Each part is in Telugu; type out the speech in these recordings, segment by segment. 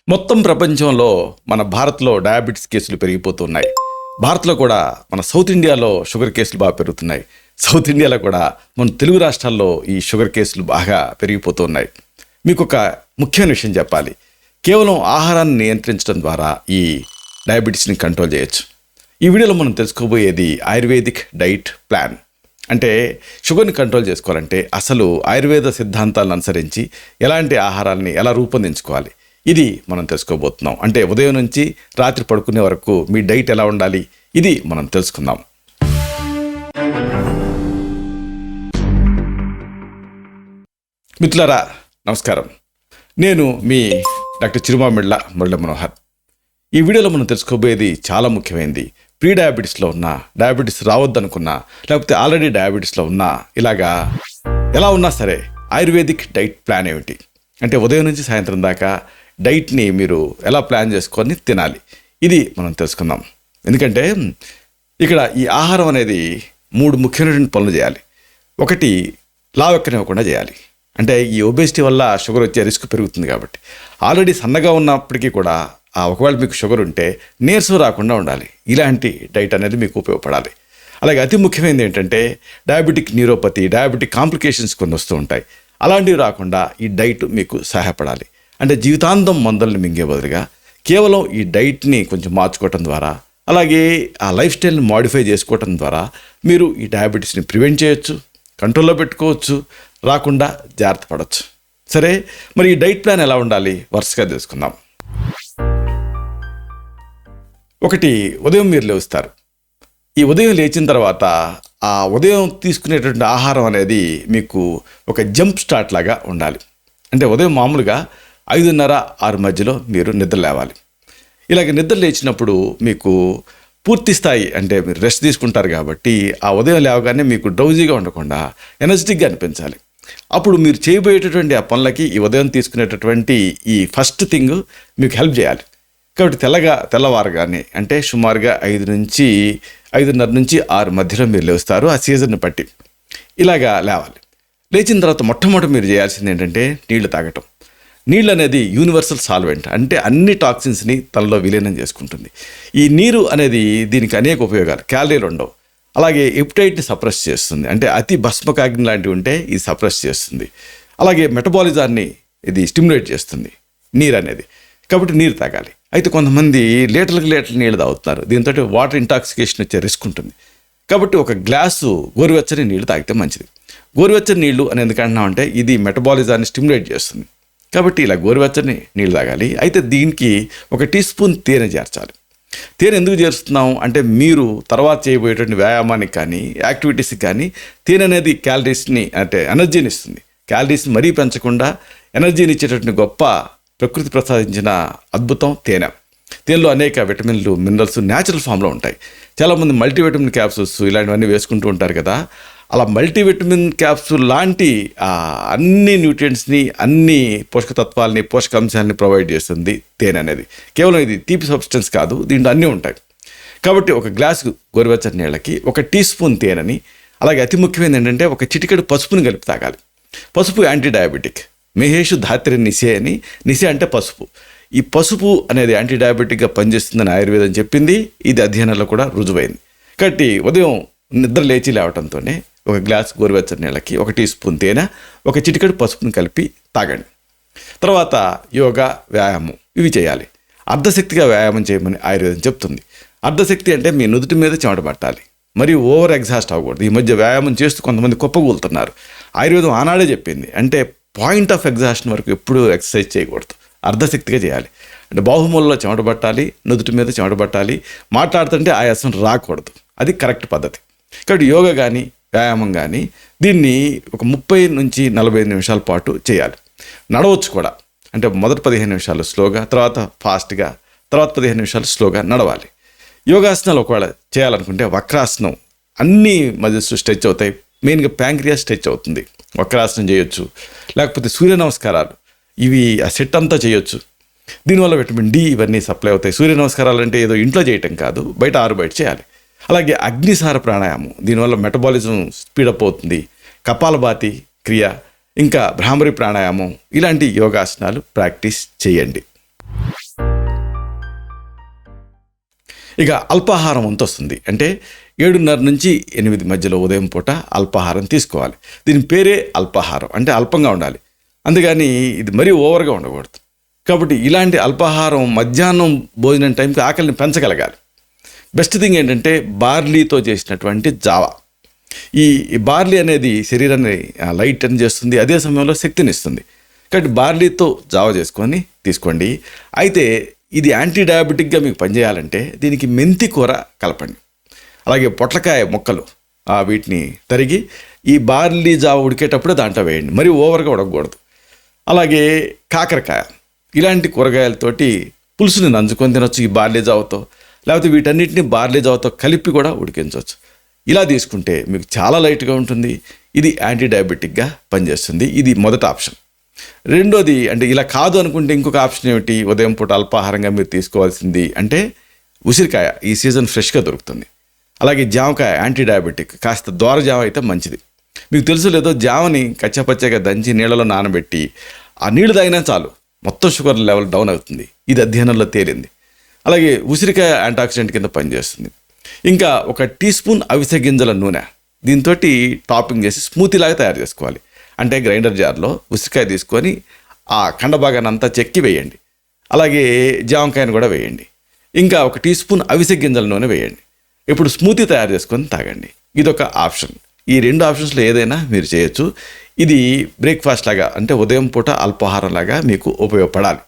మొత్తం ప్రపంచంలో మన భారత్లో డయాబెటీస్ కేసులు పెరిగిపోతున్నాయి. భారత్లో కూడా మన సౌత్ ఇండియాలో షుగర్ కేసులు బాగా పెరుగుతున్నాయి. సౌత్ ఇండియాలో కూడా మన తెలుగు రాష్ట్రాల్లో ఈ షుగర్ కేసులు బాగా పెరిగిపోతున్నాయి. మీకు ఒక ముఖ్యమైన విషయం చెప్పాలి. కేవలం ఆహారాన్ని నియంత్రించడం ద్వారా ఈ డయాబెటీస్ని కంట్రోల్ చేయొచ్చు. ఈ వీడియోలో మనం తెలుసుకోబోయేది ఆయుర్వేదిక్ డైట్ ప్లాన్. అంటే షుగర్ని కంట్రోల్ చేసుకోవాలంటే అసలు ఆయుర్వేద సిద్ధాంతాలను అనుసరించి ఎలాంటి ఆహారాన్ని ఎలా రూపొందించుకోవాలి, ఇది మనం తెలుసుకోబోతున్నాం. అంటే ఉదయం నుంచి రాత్రి పడుకునే వరకు మీ డైట్ ఎలా ఉండాలి, ఇది మనం తెలుసుకుందాం. మిత్రులారా నమస్కారం. నేను మీ డాక్టర్ చిరుమామిళ్ళ మురళీ మనోహర్. ఈ వీడియోలో మనం తెలుసుకోబోయేది చాలా ముఖ్యమైనది. ప్రీ డయాబెటీస్లో ఉన్నా, డయాబెటీస్ రావద్దనుకున్నా, లేకపోతే ఆల్రెడీ డయాబెటీస్లో ఉన్నా, ఇలాగా ఎలా ఉన్నా సరే ఆయుర్వేదిక్ డైట్ ప్లాన్ ఏమిటి, అంటే ఉదయం నుంచి సాయంత్రం దాకా డైట్ని మీరు ఎలా ప్లాన్ చేసుకొని తినాలి, ఇది మనం తెలుసుకుందాం. ఎందుకంటే ఇక్కడ ఈ ఆహారం అనేది 3 ముఖ్యమైనటువంటి పనులు చేయాలి. ఒకటి, లావెక్కనివ్వకుండా చేయాలి. అంటే ఈ ఒబేసిటీ వల్ల షుగర్ వచ్చే రిస్క్ పెరుగుతుంది కాబట్టి ఆల్రెడీ సన్నగా ఉన్నప్పటికీ కూడా ఒకవేళ మీకు షుగర్ ఉంటే నీరసం రాకుండా ఉండాలి. ఇలాంటి డైట్ అనేది మీకు ఉపయోగపడాలి. అలాగే అతి ముఖ్యమైనది ఏంటంటే డయాబెటిక్ న్యూరోపతి, డయాబెటిక్ కాంప్లికేషన్స్ కొన్ని వస్తూ ఉంటాయి. అలాంటివి రాకుండా ఈ డైట్ మీకు సహాయపడాలి. అంటే జీవితాంతం మందుల్ని మింగే బదులుగా కేవలం ఈ డైట్ని కొంచెం మార్చుకోవటం ద్వారా, అలాగే ఆ లైఫ్ స్టైల్ని మాడిఫై చేసుకోవటం ద్వారా మీరు ఈ డయాబెటీస్ని ప్రివెంట్ చేయొచ్చు, కంట్రోల్లో పెట్టుకోవచ్చు, రాకుండా జాగ్రత్త పడవచ్చు. సరే, మరి ఈ డైట్ ప్లాన్ ఎలా ఉండాలి వరుసగా తెలుసుకుందాం. ఒకటి, ఉదయం మీరు లేస్తారు. ఈ ఉదయం లేచిన తర్వాత ఆ ఉదయం తీసుకునేటువంటి ఆహారం అనేది మీకు ఒక జంప్ స్టార్ట్ లాగా ఉండాలి. అంటే ఉదయం మామూలుగా 5:30, 6 మధ్యలో మీరు నిద్ర లేవాలి. ఇలాగ నిద్ర లేచినప్పుడు మీకు పూర్తి స్థాయి, అంటే మీరు రెస్ట్ తీసుకుంటారు కాబట్టి ఆ ఉదయం లేవగానే మీకు డ్రౌజీగా ఉండకుండా ఎనర్జెటిక్గా అనిపించాలి. అప్పుడు మీరు చేయబోయేటటువంటి ఆ పనులకి ఈ ఉదయం తీసుకునేటటువంటి ఈ ఫస్ట్ థింగ్ మీకు హెల్ప్ చేయాలి. కాబట్టి తెల్లవారుగానే, అంటే సుమారుగా 5:30 నుంచి 6 మధ్యలో మీరు లేస్తారు. ఆ సీజన్ని బట్టి ఇలాగా లేవాలి. లేచిన తర్వాత మొట్టమొదటి మీరు చేయాల్సింది ఏంటంటే నీళ్లు తాగటం. నీళ్ళు అనేది యూనివర్సల్ సాల్వెంట్, అంటే అన్ని టాక్సిన్స్ని తనలో విలీనం చేసుకుంటుంది. ఈ నీరు అనేది దీనికి అనేక ఉపయోగాలు. క్యాలరీలు ఉండవు. అలాగే ఎపిటైట్ని సప్రెస్ చేస్తుంది. అంటే అతి భస్మకాగ్ని లాంటివి ఉంటే ఇది సప్రెస్ చేస్తుంది. అలాగే మెటబాలిజాన్ని ఇది స్టిమ్యులేట్ చేస్తుంది నీరు అనేది. కాబట్టి నీరు తాగాలి. అయితే కొంతమంది లీటర్లకు నీళ్ళు తాగుతున్నారు. దీంతో వాటర్ ఇంటాక్సికేషన్ వచ్చే రిస్క్ ఉంటుంది. కాబట్టి ఒక గ్లాసు గోరువెచ్చని నీళ్ళు తాగితే మంచిది. గోరువెచ్చని నీళ్ళు అని ఎందుకంటున్నామంటే ఇది మెటబాలిజాన్ని స్టిమ్యులేట్ చేస్తుంది. కాబట్టి ఇలా గోరువెచ్చని నీళ్ళు తాగాలి. అయితే దీనికి 1 టీ స్పూన్ తేనె చేర్చాలి. తేనె ఎందుకు చేరుస్తున్నాం అంటే మీరు తర్వాత చేయబోయేటువంటి వ్యాయామానికి కానీ యాక్టివిటీస్కి కానీ తేనె అనేది క్యాలరీస్ని, అంటే ఎనర్జీని ఇస్తుంది. క్యాలరీస్ని మరీ పెంచకుండా ఎనర్జీని ఇచ్చేటటువంటి గొప్ప ప్రకృతి ప్రసాదించిన అద్భుతం తేనె. తేనెలో అనేక విటమిన్లు, మినరల్స్ న్యాచురల్ ఫామ్లో ఉంటాయి. చాలామంది మల్టీవిటమిన్ క్యాప్సూల్స్ ఇలాంటివన్నీ వేసుకుంటూ ఉంటారు కదా. అలా మల్టీవిటమిన్ క్యాప్సూల్ లాంటి అన్ని న్యూట్రియంట్స్ని, అన్ని పోషకతత్వాలని, పోషకాంశాలని ప్రొవైడ్ చేస్తుంది తేనె అనేది. కేవలం ఇది తీపి సబ్స్టెన్స్ కాదు, దీంట్లో అన్నీ ఉంటాయి. కాబట్టి 1 గ్లాసు గోరువెచ్చని నీళ్ళకి 1 టీ స్పూన్ తేనెని, అలాగే అతి ముఖ్యమైనది ఏంటంటే 1 చిటికెడు పసుపుని కలిపి తాగాలి. పసుపు యాంటీ డయాబెటిక్. మహేషు ధాత్రి నిశే అని, నిశే అంటే పసుపు. ఈ పసుపు అనేది యాంటీ డయాబెటిక్గా పనిచేస్తుందని ఆయుర్వేదం చెప్పింది. ఇది అధ్యయనాల్లో కూడా రుజువైంది. కాబట్టి ఉదయం నిద్ర లేచి లేవటంతోనే 1 గ్లాస్ గోరువెచ్చని నీళ్ళకి 1 టీ స్పూన్ తేనె, 1 చిటికెడు పసుపుని కలిపి తాగండి. తర్వాత యోగా, వ్యాయామం ఇవి చేయాలి. అర్ధశక్తిగా వ్యాయామం చేయమని ఆయుర్వేదం చెప్తుంది. అర్ధశక్తి అంటే మీ నుదుటి మీద చెమట పట్టాలి, మరియు ఓవర్ ఎగ్జాస్ట్ అవ్వకూడదు. ఈ మధ్య వ్యాయామం చేస్తూ కొంతమంది కుప్పగూలుతున్నారు. ఆయుర్వేదం ఆనాడే చెప్పింది, అంటే పాయింట్ ఆఫ్ ఎగ్జాషన్ వరకు ఎప్పుడూ ఎక్సర్సైజ్ చేయకూడదు, అర్ధశక్తిగా చేయాలి. అంటే బాహుమూలలో చెమట పట్టాలి, నుదుటి మీద చెమట పట్టాలి, మాట్లాడుతుంటే ఆయాసం రాకూడదు. అది కరెక్ట్ పద్ధతి. కాబట్టి యోగా కానీ వ్యాయామం కానీ దీన్ని ఒక 30 నుంచి 45 నిమిషాల పాటు చేయాలి. నడవచ్చు కూడా. అంటే మొదటి 15 నిమిషాలు స్లోగా, తర్వాత ఫాస్ట్గా, తర్వాత 15 నిమిషాలు స్లోగా నడవాలి. యోగాసనాలు ఒకవేళ చేయాలనుకుంటే వక్రాసనం, అన్ని మజిల్స్ స్ట్రెచ్ అవుతాయి. మెయిన్గా ప్యాంక్రియాస్ స్ట్రెచ్ అవుతుంది. వక్రాసనం చేయొచ్చు. లేకపోతే సూర్య నమస్కారాలు, ఇవి ఆ సెట్ అంతా చేయొచ్చు. దీనివల్ల విటమిన్ డి ఇవన్నీ సప్లై అవుతాయి. సూర్య నమస్కారాలు అంటే ఏదో ఇంట్లో చేయటం కాదు, బయట చేయాలి. అలాగే అగ్నిసార ప్రాణాయామం, దీనివల్ల మెటబాలిజం స్పీడప్ అవుతుంది. కపాలభాతి క్రియ, ఇంకా భ్రామరి ప్రాణాయామం, ఇలాంటి యోగాసనాలు ప్రాక్టీస్ చేయండి. ఇక అల్పాహారం వంతు వస్తుంది. అంటే 7:30 నుంచి 8 మధ్యలో ఉదయం పూట అల్పాహారం తీసుకోవాలి. దీని పేరే అల్పాహారం, అంటే అల్పంగా ఉండాలి. అందుకని ఇది మరీ ఓవర్గా ఉండకూడదు. కాబట్టి ఇలాంటి అల్పాహారం మధ్యాహ్నం భోజనం టైంకి ఆకలిని పెంచగలగాలి. బెస్ట్ థింగ్ ఏంటంటే బార్లీతో చేసినటువంటి జావా. ఈ బార్లీ అనేది శరీరాన్ని లైట్ చేస్తుంది, అదే సమయంలో శక్తిని ఇస్తుంది. కాబట్టి బార్లీతో జావా చేసుకొని తీసుకోండి. అయితే ఇది యాంటీ డయాబెటిక్గా మీకు పనిచేయాలంటే దీనికి మెంతి కూర కలపండి. అలాగే పొట్లకాయ ముక్కలు వీటిని తరిగి ఈ బార్లీ జావ ఉడికేటప్పుడే దాంట్లో వేయండి, మరీ ఓవర్గా ఉడకకూడదు. అలాగే కాకరకాయ, ఇలాంటి కూరగాయలతోటి పులుసుని నంచుకొని తినొచ్చు ఈ బార్లీ జావతో. లేకపోతే వీటన్నిటిని బార్లీ జావతో కలిపి కూడా ఉడికించవచ్చు. ఇలా తీసుకుంటే మీకు చాలా లైట్గా ఉంటుంది. ఇది యాంటీ డయాబెటిక్గా పనిచేస్తుంది. ఇది మొదటి ఆప్షన్. రెండోది, అంటే ఇలా కాదు అనుకుంటే ఇంకొక ఆప్షన్ ఏమిటి, ఉదయం పూట అల్పాహారంగా మీరు తీసుకోవాల్సింది అంటే ఉసిరికాయ. ఈ సీజన్ ఫ్రెష్గా దొరుకుతుంది. అలాగే జామకాయ యాంటీ డయాబెటిక్, కాస్త దోర జామ అయితే మంచిది. మీకు తెలుసు లేదో, జామని కచ్చాపచ్చగా దంచి నీళ్ళలో నానబెట్టి ఆ నీళ్లు తాగినా చాలు మొత్తం షుగర్ లెవెల్ డౌన్ అవుతుంది. ఇది అధ్యయనంలో తేలింది. అలాగే ఉసిరికాయ యాంటాక్సిడెంట్ కింద పనిచేస్తుంది. ఇంకా 1 టీ స్పూన్ అవిసె గింజల నూనె, దీంతో టాపింగ్ చేసి స్మూతీలాగా తయారు చేసుకోవాలి. అంటే గ్రైండర్ జార్లో ఉసిరికాయ తీసుకొని ఆ కండ భాగాన్ని అంతా చెక్కి వేయండి. అలాగే జామకాయను కూడా వేయండి. ఇంకా 1 టీ స్పూన్ అవిసె గింజల నూనె వేయండి. ఇప్పుడు స్మూతీ తయారు చేసుకొని తాగండి. ఇదొక ఆప్షన్. ఈ 2 ఆప్షన్స్లో ఏదైనా మీరు చేయొచ్చు. ఇది బ్రేక్ఫాస్ట్ లాగా, అంటే ఉదయం పూట అల్పాహారం లాగా మీకు ఉపయోగపడాలి.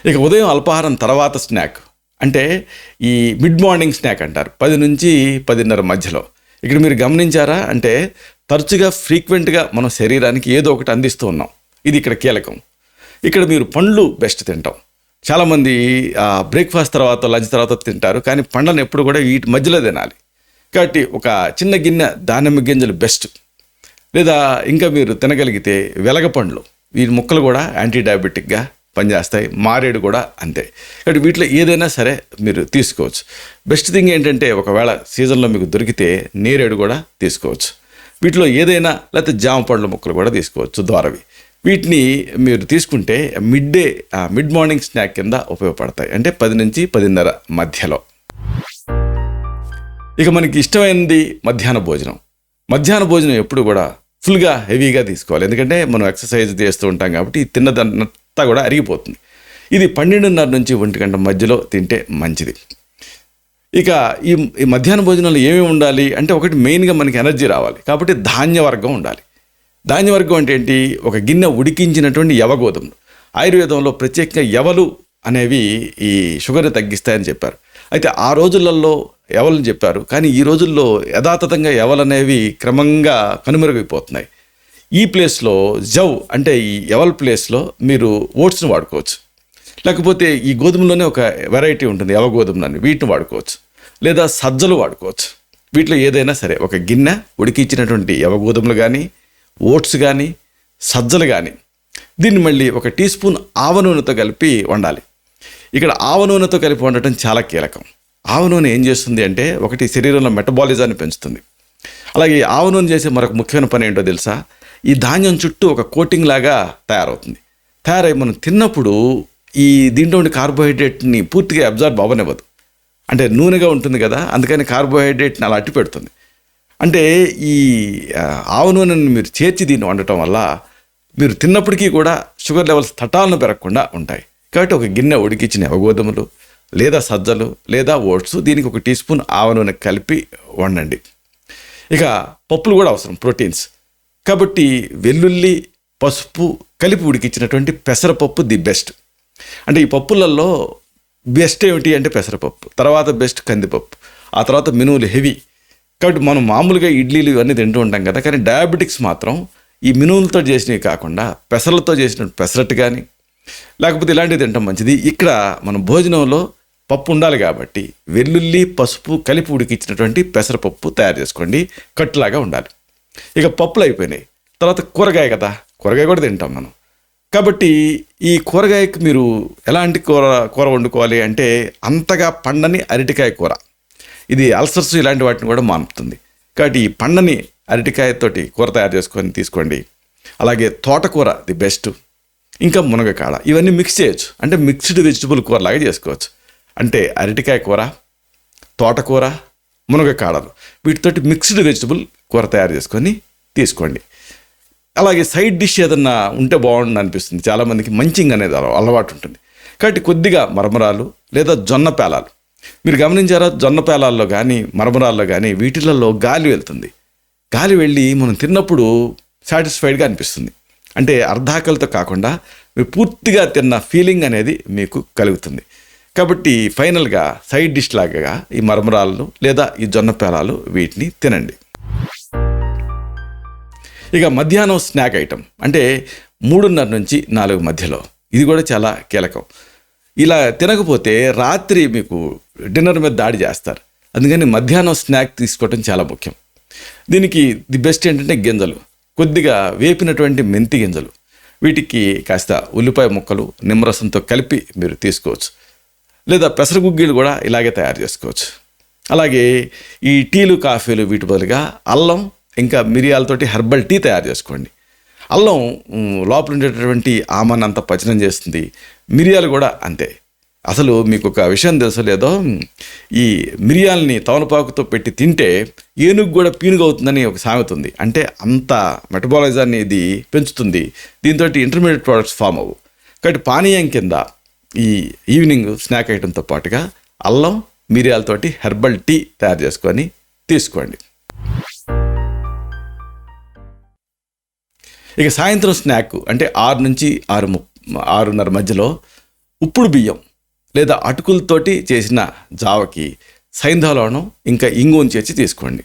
ఇక ఉదయం అల్పాహారం తర్వాత స్నాక్, అంటే ఈ మిడ్ మార్నింగ్ స్నాక్ అంటారు, 10 నుంచి 10:30 మధ్యలో. ఇక్కడ మీరు గమనించారా, అంటే తరచుగా ఫ్రీక్వెంట్గా మనం శరీరానికి ఏదో ఒకటి అందిస్తూ ఉన్నాం. ఇది ఇక్కడ కీలకం. ఇక్కడ మీరు పండ్లు బెస్ట్ తింటాం. చాలామంది బ్రేక్ఫాస్ట్ తర్వాత లంచ్ తర్వాత తింటారు, కానీ పండ్లను ఎప్పుడు కూడా వీటి మధ్యలో తినాలి. కాబట్టి ఒక చిన్న గిన్నె దానిమ్మ గింజలు బెస్ట్. లేదా ఇంకా మీరు తినగలిగితే వెలగ పండ్లు, వీటి ముక్కలు కూడా యాంటీ డయాబెటిక్గా పనిచేస్తాయి. మారేడు కూడా అంతే. కాబట్టి వీటిలో ఏదైనా సరే మీరు తీసుకోవచ్చు. బెస్ట్ థింగ్ ఏంటంటే ఒకవేళ సీజన్లో మీకు దొరికితే నేరేడు కూడా తీసుకోవచ్చు. వీటిలో ఏదైనా, లేకపోతే జామ పండ్ల ముక్కలు కూడా తీసుకోవచ్చు ద్వారవి. వీటిని మీరు తీసుకుంటే మిడ్ మార్నింగ్ స్నాక్ కింద ఉపయోగపడతాయి. అంటే 10 నుంచి 10:30 మధ్యలో. ఇక మనకి ఇష్టమైనది మధ్యాహ్న భోజనం. మధ్యాహ్న భోజనం ఎప్పుడు కూడా ఫుల్గా హెవీగా తీసుకోవాలి. ఎందుకంటే మనం ఎక్సర్సైజ్ చేస్తూ ఉంటాం కాబట్టి తిన్నదంతా కూడా అరిగిపోతుంది. ఇది 12:30 నుంచి 1 గంట మధ్యలో తింటే మంచిది. ఇక ఈ మధ్యాహ్న భోజనంలో ఏమేమి ఉండాలి అంటే, ఒకటి మెయిన్గా మనకి ఎనర్జీ రావాలి కాబట్టి ధాన్యవర్గం ఉండాలి. ధాన్యవర్గం అంటే ఏంటి, ఒక గిన్నె ఉడికించినటువంటి యవగోధుమలు. ఆయుర్వేదంలో ప్రత్యేకంగా యవలు అనేవి ఈ షుగర్ని తగ్గిస్తాయని చెప్పారు. అయితే ఆ రోజులలో యవలని చెప్పారు, కానీ ఈ రోజుల్లో యథాతథంగా యవలు అనేవి క్రమంగా కనుమరుగైపోతున్నాయి. ఈ ప్లేస్లో అంటే ఈ యవల్ ప్లేస్లో మీరు ఓట్స్ని వాడుకోవచ్చు. లేకపోతే ఈ గోధుమలోనే ఒక వెరైటీ ఉంటుంది యవగోధుమలని, వీటిని వాడుకోవచ్చు. లేదా సజ్జలు వాడుకోవచ్చు. వీటిలో ఏదైనా సరే ఒక గిన్నె ఉడికించినటువంటి యవగోధుమలు కానీ, ఓట్స్ కానీ, సజ్జలు కానీ, దీన్ని మళ్ళీ 1 టీ స్పూన్ ఆవ నూనెతో కలిపి వండాలి. ఇక్కడ ఆవ నూనెతో కలిపి వండటం చాలా కీలకం. ఆవ నూనె ఏం చేస్తుంది అంటే, ఒకటి శరీరంలో మెటబాలిజాన్ని పెంచుతుంది. అలాగే ఆవ నూనె చేసే మరొక ముఖ్యమైన పని ఏంటో తెలుసా, ఈ ధాన్యం చుట్టూ ఒక కోటింగ్ లాగా తయారవుతుంది. తయారై మనం తిన్నప్పుడు ఈ దీంట్లో ఉండే కార్బోహైడ్రేట్ని పూర్తిగా అబ్జర్వ్ అవ్వనివ్వదు. అంటే నూనెగా ఉంటుంది కదా, అందుకని కార్బోహైడ్రేట్ని అలా అట్టి పెడుతుంది. అంటే ఈ ఆవ నూనెని మీరు చేర్చి దీన్ని వండటం వల్ల మీరు తిన్నప్పటికీ కూడా షుగర్ లెవెల్స్ తటాలను పెరగకుండా ఉంటాయి. కాబట్టి ఒక గిన్నె ఉడికించిన యవగోధుమలు లేదా సజ్జలు లేదా ఓట్స్, దీనికి 1 టీ స్పూన్ ఆవ నూనె కలిపి వండండి. ఇక పప్పులు కూడా అవసరం, ప్రోటీన్స్. కాబట్టి వెల్లుల్లి, పసుపు కలిపి ఉడికించినటువంటి పెసరపప్పు ది బెస్ట్. అంటే ఈ పప్పులలో బెస్ట్ ఏమిటి అంటే పెసరపప్పు, తర్వాత బెస్ట్ కందిపప్పు, ఆ తర్వాత మినువులు హెవీ. కాబట్టి మనం మామూలుగా ఇడ్లీలు ఇవన్నీ తింటూ ఉంటాం కదా, కానీ డయాబెటిక్స్ మాత్రం ఈ మినువులతో చేసినవి కాకుండా పెసరలతో చేసిన పెసరట్టు కానీ లేకపోతే ఇలాంటివి తింటాం మంచిది. ఇక్కడ మన భోజనంలో పప్పు ఉండాలి కాబట్టి వెల్లుల్లి, పసుపు కలిపి ఉడికించినటువంటి పెసరపప్పు తయారు చేసుకోండి. కట్టులాగా ఉండాలి. ఇక పప్పులు అయిపోయినాయి, తర్వాత కూరగాయ కదా, కూరగాయ కూడా తింటాం మనం. కాబట్టి ఈ కూరగాయకు మీరు ఎలాంటి కూర వండుకోవాలి అంటే, అంతగా పండని అరటికాయ కూర. ఇది అల్సర్స్ ఇలాంటి వాటిని కూడా మానుపుతుంది. కాబట్టి ఈ పండని అరటికాయతోటి కూర తయారు చేసుకొని తీసుకోండి. అలాగే తోటకూర ది బెస్ట్. ఇంకా మునగకాడ, ఇవన్నీ మిక్స్ చేయొచ్చు. అంటే మిక్స్డ్ వెజిటబుల్ కూర లాగా చేసుకోవచ్చు. అంటే అరటికాయ కూర, తోటకూర, మునగకాడలు, వీటితోటి మిక్స్డ్ వెజిటబుల్ కూర తయారు చేసుకొని తీసుకోండి. అలాగే సైడ్ డిష్ ఏదన్నా ఉంటే బాగుండు అనిపిస్తుంది. చాలామందికి మంచింగ్ అనేది అలవాటు ఉంటుంది. కాబట్టి కొద్దిగా మరమరాలు లేదా జొన్న పేలాలు. మీరు గమనించారా, జొన్న పేలాల్లో కానీ మరమరాల్లో కానీ వీటిలలో గాలి వెళ్తుంది. గాలి వెళ్ళి మనం తిన్నప్పుడు సాటిస్ఫైడ్గా అనిపిస్తుంది. అంటే అర్ధాకలితో కాకుండా మీరు పూర్తిగా తిన్న ఫీలింగ్ అనేది మీకు కలుగుతుంది. కాబట్టి ఫైనల్గా సైడ్ డిష్ లాగా ఈ మరమరాలు లేదా ఈ జొన్న పేలాలు వీటిని తినండి. ఇక మధ్యాహ్నం స్నాక్ ఐటమ్ అంటే 3:30 నుంచి 4 మధ్యలో, ఇది కూడా చాలా కీలకం. ఇలా తినకపోతే రాత్రి మీకు డిన్నర్ మీద దాడి చేస్తారు. అందుకని మధ్యాహ్నం స్నాక్ తీసుకోవటం చాలా ముఖ్యం. దీనికి ది బెస్ట్ ఏంటంటే గింజలు, కొద్దిగా వేపినటువంటి మెంతి గింజలు, వీటికి కాస్త ఉల్లిపాయ ముక్కలు నిమ్మరసంతో కలిపి మీరు తీసుకోవచ్చు. లేదా పెసరగుగ్గీలు కూడా ఇలాగే తయారు చేసుకోవచ్చు. అలాగే ఈ టీలు కాఫీలు వీటి బదులుగా అల్లం ఇంకా మిరియాలతోటి హెర్బల్ టీ తయారు చేసుకోండి. అల్లం లోపల ఉండేటటువంటి ఆమన్నంత పచనం చేస్తుంది, మిరియాలు కూడా అంతే. అసలు మీకు ఒక విషయం తెలుసో లేదో, ఈ మిరియాలని తమలపాకుతో పెట్టి తింటే ఏనుగు కూడా పీనుగు అవుతుందని ఒక సామెత ఉంది. అంటే అంత మెటబాలిజాన్ని ఇది పెంచుతుంది. దీంతో ఇంటర్మీడియట్ ప్రోడక్ట్స్ ఫామ్ అవ్వు. కాబట్టి పానీయం కింద ఈ ఈవినింగ్ స్నాక్ ఐటెంతో పాటుగా అల్లం మిరియాలతోటి హెర్బల్ టీ తయారు చేసుకొని తీసుకోండి. ఇక సాయంత్రం స్నాక్ అంటే 6 నుంచి 6:30 మధ్యలో ఉప్పుడు బియ్యం లేదా అటుకులతోటి చేసిన జావకి సైంధవలవణం ఇంకా ఇంగువను చేర్చి తీసుకోండి.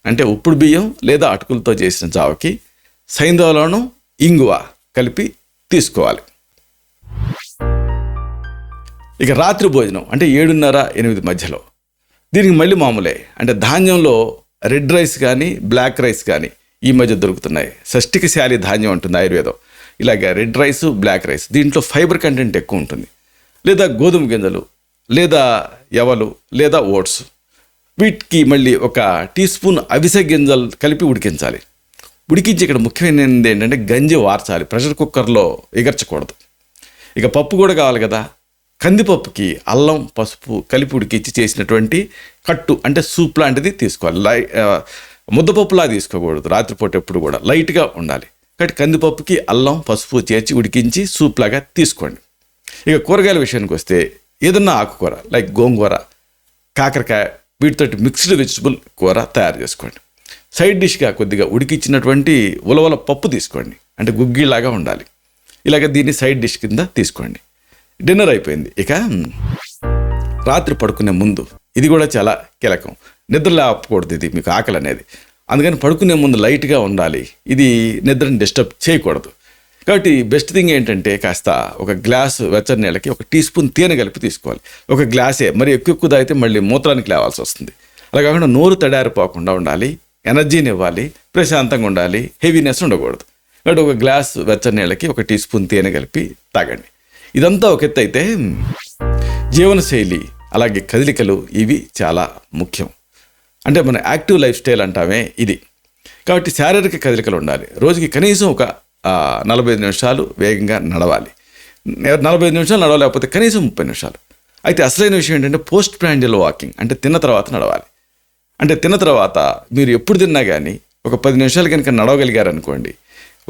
అంటే ఉప్పుడు బియ్యం లేదా అటుకులతో చేసిన జావకి సైంధవలవణం ఇంగువ కలిపి తీసుకోవాలి. ఇక రాత్రి భోజనం అంటే 7:30-8 మధ్యలో, దీనికి మళ్ళీ మామూలే. అంటే ధాన్యంలో రెడ్ రైస్ కానీ బ్లాక్ రైస్ కానీ ఈ మధ్య దొరుకుతున్నాయి. షష్ఠికశాలి ధాన్యం ఉంటుంది ఆయుర్వేదం. ఇలాగ రెడ్ రైస్ బ్లాక్ రైస్, దీంట్లో ఫైబర్ కంటెంట్ ఎక్కువ ఉంటుంది. లేదా గోధుమ గింజలు లేదా యవలు లేదా ఓట్స్, వీటికి మళ్ళీ 1 టీ స్పూన్ అవిసె గింజలు కలిపి ఉడికించాలి. ఉడికించి ఇక్కడ ముఖ్యమైనది ఏంటంటే గంజి వార్చాలి, ప్రెషర్ కుక్కర్లో ఎగర్చకూడదు. ఇక పప్పు కూడా కావాలి కదా, కందిపప్పుకి అల్లం పసుపు కలిపి ఉడికించి చేసినటువంటి కట్టు అంటే సూప్ లాంటిది తీసుకోవాలి. ముద్దపప్పులా తీసుకోకూడదు, రాత్రిపూట ఎప్పుడు కూడా లైట్గా ఉండాలి. కాబట్టి కందిపప్పుకి అల్లం పసుపు చేర్చి ఉడికించి సూప్ లాగా తీసుకోండి. ఇక కూరగాయల విషయానికి వస్తే ఏదన్నా ఆకుకూర లైక్ గోంగూర, కాకరకాయ, వీటితోటి మిక్స్డ్ వెజిటబుల్ కూర తయారు చేసుకోండి. సైడ్ డిష్గా కొద్దిగా ఉడికించినటువంటి ఉలవల పప్పు తీసుకోండి, అంటే గుగ్గిలాగా ఉండాలి. ఇలాగ దీన్ని సైడ్ డిష్ కింద తీసుకోండి. డిన్నర్ అయిపోయింది. ఇక రాత్రి పడుకునే ముందు, ఇది కూడా చాలా కీలకం, నిద్ర లేపకూడదు ఇది మీకు ఆకలి అనేది. అందుకని పడుకునే ముందు లైట్గా ఉండాలి, ఇది నిద్రని డిస్టర్బ్ చేయకూడదు. కాబట్టి బెస్ట్ థింగ్ ఏంటంటే కాస్త 1 గ్లాసు వెచ్చని నీళ్ళకి 1 టీ స్పూన్ తేనె కలిపి తీసుకోవాలి. 1 గ్లాసే, మరి ఎక్కువ తాగితే మళ్ళీ మూత్రానికి లేవాల్సి వస్తుంది. అలా కాకుండా నోరు తడారిపోకుండా ఉండాలి, ఎనర్జీని ఇవ్వాలి, ప్రశాంతంగా ఉండాలి, హెవీనెస్ ఉండకూడదు. కాబట్టి 1 గ్లాసు వెచ్చని నీళ్ళకి 1 టీ స్పూన్ తేనె కలిపి తాగండి. ఇదంతా ఒక ఎత్తు అయితే జీవనశైలి అలాగే కదలికలు ఇవి చాలా ముఖ్యం. అంటే మన యాక్టివ్ లైఫ్ స్టైల్ అంటామే ఇది. కాబట్టి శారీరక కదలికలు ఉండాలి. రోజుకి కనీసం ఒక 45 నిమిషాలు వేగంగా నడవాలి. 45 నిమిషాలు నడవలేకపోతే కనీసం 30 నిమిషాలు. అయితే అసలైన విషయం ఏంటంటే పోస్ట్ ప్రాండియల్ వాకింగ్, అంటే తిన్న తర్వాత నడవాలి. అంటే తిన్న తర్వాత మీరు ఎప్పుడు తిన్నా కానీ ఒక 10 నిమిషాలు కనుక నడవగలిగారనుకోండి,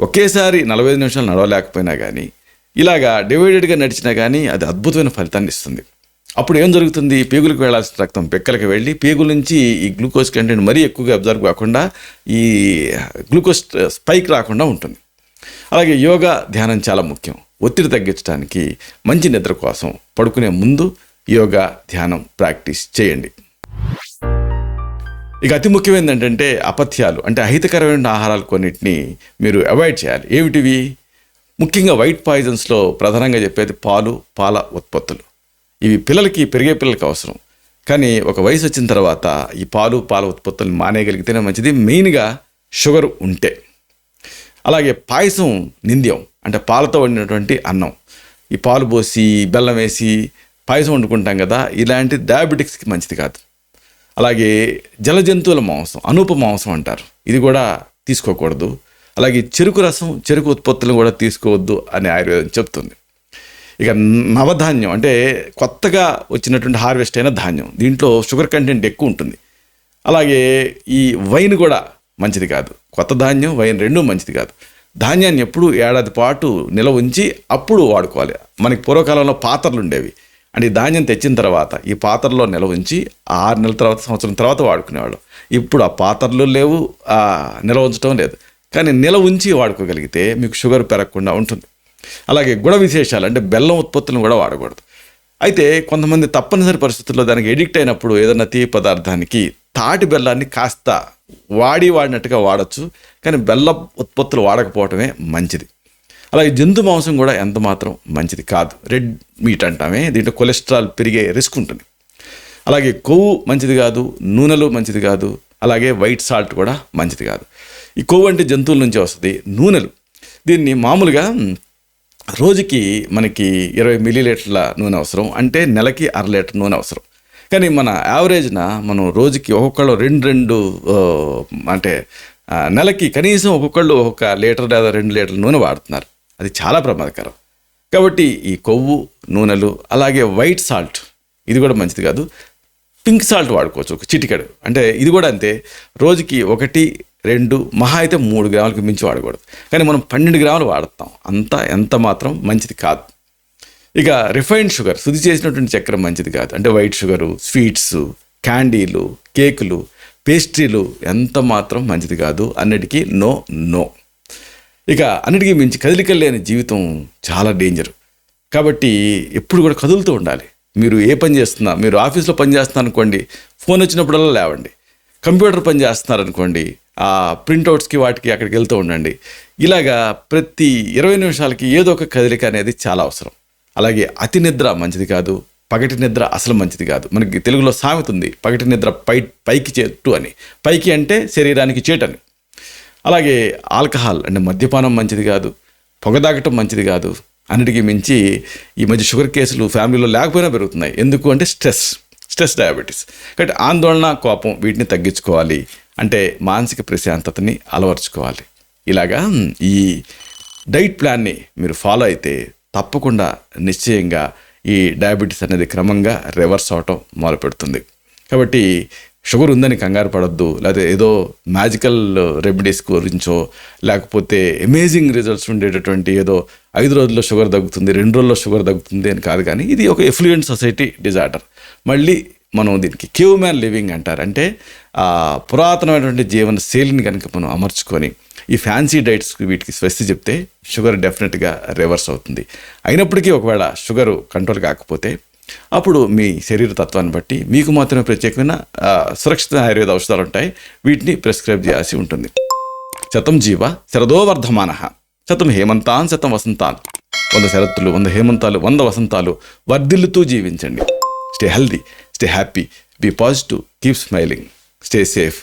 ఒకేసారి 45 నిమిషాలు నడవలేకపోయినా కానీ ఇలాగా డివైడెడ్గా నడిచినా కానీ అది అద్భుతమైన ఫలితాన్ని ఇస్తుంది. అప్పుడు ఏం జరుగుతుంది, పేగులకు వెళ్లాల్సిన రక్తం పెక్కలకు వెళ్ళి పేగుల నుంచి ఈ గ్లూకోజ్ కంటెంట్ మరీ ఎక్కువగా అబ్జర్వ్ కాకుండా ఈ గ్లూకోజ్ స్పైక్ రాకుండా ఉంటుంది. అలాగే యోగా ధ్యానం చాలా ముఖ్యం. ఒత్తిడి తగ్గించడానికి, మంచి నిద్ర కోసం పడుకునే ముందు యోగా ధ్యానం ప్రాక్టీస్ చేయండి. ఇక అతి ముఖ్యమైనది ఏంటంటే అపథ్యాలు, అంటే అహితకరమైన ఆహారాలు కొన్నిటిని మీరు అవాయిడ్ చేయాలి. ఏమిటివి? ముఖ్యంగా వైట్ పాయిజన్స్లో ప్రధానంగా చెప్పేది పాలు, పాల ఉత్పత్తులు. ఇవి పెరిగే పిల్లలకి అవసరం. కానీ ఒక వయసు వచ్చిన తర్వాత ఈ పాలు, పాల ఉత్పత్తులను మానేయగలిగితేనే మంచిది, మెయిన్గా షుగర్ ఉంటే. అలాగే పాయసం నింద్యం, అంటే పాలతో వండినటువంటి అన్నం, ఈ పాలు పోసి బెల్లం వేసి పాయసం వండుకుంటాం కదా, ఇలాంటి డయాబెటిక్స్కి మంచిది కాదు. అలాగే జల జంతువుల మాంసం, అనూప మాంసం అంటారు, ఇది కూడా తీసుకోకూడదు. అలాగే చెరుకు రసం, చెరుకు ఉత్పత్తులను కూడా తీసుకోవద్దు అని ఆయుర్వేదం చెప్తుంది. ఇక నవధాన్యం అంటే కొత్తగా వచ్చినటువంటి హార్వెస్ట్ అయిన ధాన్యం, దీంట్లో షుగర్ కంటెంట్ ఎక్కువ ఉంటుంది. అలాగే ఈ వైన్ కూడా మంచిది కాదు. కొత్త ధాన్యం, వైన్ రెండూ మంచిది కాదు. ధాన్యాన్ని ఎప్పుడు ఏడాది పాటు నిల్వ ఉంచి అప్పుడు వాడుకోవాలి. మనకి పూర్వకాలంలో పాత్రలు ఉండేవి, అంటే ఈ ధాన్యం తెచ్చిన తర్వాత ఈ పాత్రలో నిల్వ ఉంచి 6 నెలల తర్వాత, సంవత్సరం తర్వాత వాడుకునేవాళ్ళు. ఇప్పుడు ఆ పాత్రలు లేవు, నిల్వ ఉంచడం లేదు. కానీ నిల్వ ఉంచి వాడుకోగలిగితే మీకు షుగర్ పెరగకుండా ఉంటుంది. అలాగే గుణ విశేషాలు అంటే బెల్లం ఉత్పత్తులను కూడా వాడకూడదు. అయితే కొంతమంది తప్పనిసరి పరిస్థితుల్లో దానికి ఎడిక్ట్ అయినప్పుడు ఏదైనా తీపి పదార్థానికి తాటి బెల్లాన్ని కాస్త వాడినట్టుగా వాడచ్చు, కానీ బెల్లం ఉత్పత్తులు వాడకపోవటమే మంచిది. అలాగే జంతు మాంసం కూడా ఎంత మాత్రం మంచిది కాదు. రెడ్ మీట్ అంటామే, దీంట్లో కొలెస్ట్రాల్ పెరిగే రిస్క్ ఉంటుంది. అలాగే కొవ్వు మంచిది కాదు, నూనెలు మంచిది కాదు, అలాగే వైట్ సాల్ట్ కూడా మంచిది కాదు. ఈ కొవ్వు అంటే జంతువుల నుంచి వస్తుంది. నూనెలు, దీన్ని మామూలుగా రోజుకి మనకి 20 మిల్లీలీటర్ల నూనె అవసరం, అంటే నెలకి 1/2 లీటర్ నూనె అవసరం. కానీ మన యావరేజ్న మనం రోజుకి ఒక్కొక్కళ్ళు 2 అంటే నెలకి కనీసం ఒక్కొక్కళ్ళు 1 లీటర్ లేదా 2 లీటర్ల నూనె వాడుతున్నారు. అది చాలా ప్రమాదకరం. కాబట్టి ఈ కొవ్వు, నూనెలు, అలాగే వైట్ సాల్ట్ ఇది కూడా మంచిది కాదు. పింక్ సాల్ట్ వాడుకోవచ్చు, ఒక చిటికెడు. అంటే ఇది కూడా అంతే, రోజుకి 1, 2 మహా అయితే 3 గ్రాములకు మించి వాడకూడదు. కానీ మనం 12 గ్రాములు వాడతాం, ఎంత మాత్రం మంచిది కాదు. ఇక రిఫైన్డ్ షుగర్, శుద్ధి చేసినటువంటి చక్కెర మంచిది కాదు. అంటే వైట్ షుగరు, స్వీట్స్, క్యాండీలు, కేకులు, పేస్ట్రీలు ఎంత మాత్రం మంచిది కాదు. అన్నిటికీ నో. ఇక అన్నిటికీ మించి కదలికలు లేని జీవితం చాలా డేంజర్. కాబట్టి ఎప్పుడు కూడా కదులుతూ ఉండాలి. మీరు ఏ పని చేస్తున్నా, మీరు ఆఫీస్లో పని చేస్తున్నారు అనుకోండి, ఫోన్ వచ్చినప్పుడల్లా లేవండి. కంప్యూటర్ పని చేస్తున్నారు అనుకోండి, ఆ ప్రింట్అవుట్స్కి వాటికి అక్కడికి వెళ్తూ ఉండండి. ఇలాగా ప్రతి 20 నిమిషాలకి ఏదో ఒక కదలిక అనేది చాలా అవసరం. అలాగే అతి నిద్ర మంచిది కాదు, పగటి నిద్ర అసలు మంచిది కాదు. మనకి తెలుగులో సామెత ఉంది, పగటి నిద్ర పైకి చేటు అని. పైకి అంటే శరీరానికి చేటని. అలాగే ఆల్కహాల్ అంటే మద్యపానం మంచిది కాదు, పొగ తాగటం మంచిది కాదు. అన్నిటికీ మించి ఈ మధ్య షుగర్ కేసులు ఫ్యామిలీలో లేకపోయినా పెరుగుతున్నాయి. ఎందుకు అంటే స్ట్రెస్ డయాబెటీస్. కాబట్టి ఆందోళన, కోపం వీటిని తగ్గించుకోవాలి. అంటే మానసిక ప్రశాంతతని అలవర్చుకోవాలి. ఇలాగా ఈ డైట్ ప్లాన్ని మీరు ఫాలో అయితే తప్పకుండా నిశ్చయంగా ఈ డయాబెటీస్ అనేది క్రమంగా రివర్స్ అవటం మొదలుపెడుతుంది. కాబట్టి షుగర్ ఉందని కంగారు పడొద్దు, లేకపోతే ఏదో మ్యాజికల్ రెమెడీస్ గురించో, లేకపోతే అమేజింగ్ రిజల్ట్స్ ఉండేటటువంటి ఏదో 5 రోజుల్లో షుగర్ తగ్గుతుంది, 2 రోజుల్లో షుగర్ తగ్గుతుంది అని కాదు. కానీ ఇది ఒక ఎఫ్లూయెంట్ సొసైటీ డిజార్డర్. మళ్ళీ మనం దీనికి కేవ్ మ్యాన్ లివింగ్ అంటారు. అంటే పురాతనమైనటువంటి జీవన శైలిని కనుక మనం అమర్చుకొని ఈ ఫ్యాన్సీ డైట్స్కి వీటికి స్వస్తి చెప్తే షుగర్ డెఫినెట్గా రివర్స్ అవుతుంది. అయినప్పటికీ ఒకవేళ షుగరు కంట్రోల్ కాకపోతే అప్పుడు మీ శరీర తత్వాన్ని బట్టి మీకు మాత్రమే ప్రత్యేకమైన సురక్షిత ఆయుర్వేద ఔషధాలు ఉంటాయి, వీటిని ప్రిస్క్రైబ్ చేయాల్సి ఉంటుంది. శతం జీవ శరదో వర్ధమానః, శతం హేమంతాన్ శతం వసంతాన్. 100 శరత్తులు, 100 హేమంతాలు, 100 వసంతాలు వర్ధిల్లుతూ జీవించండి. Stay healthy, stay happy, be positive, keep smiling, stay safe.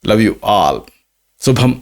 Love you all. శుభం.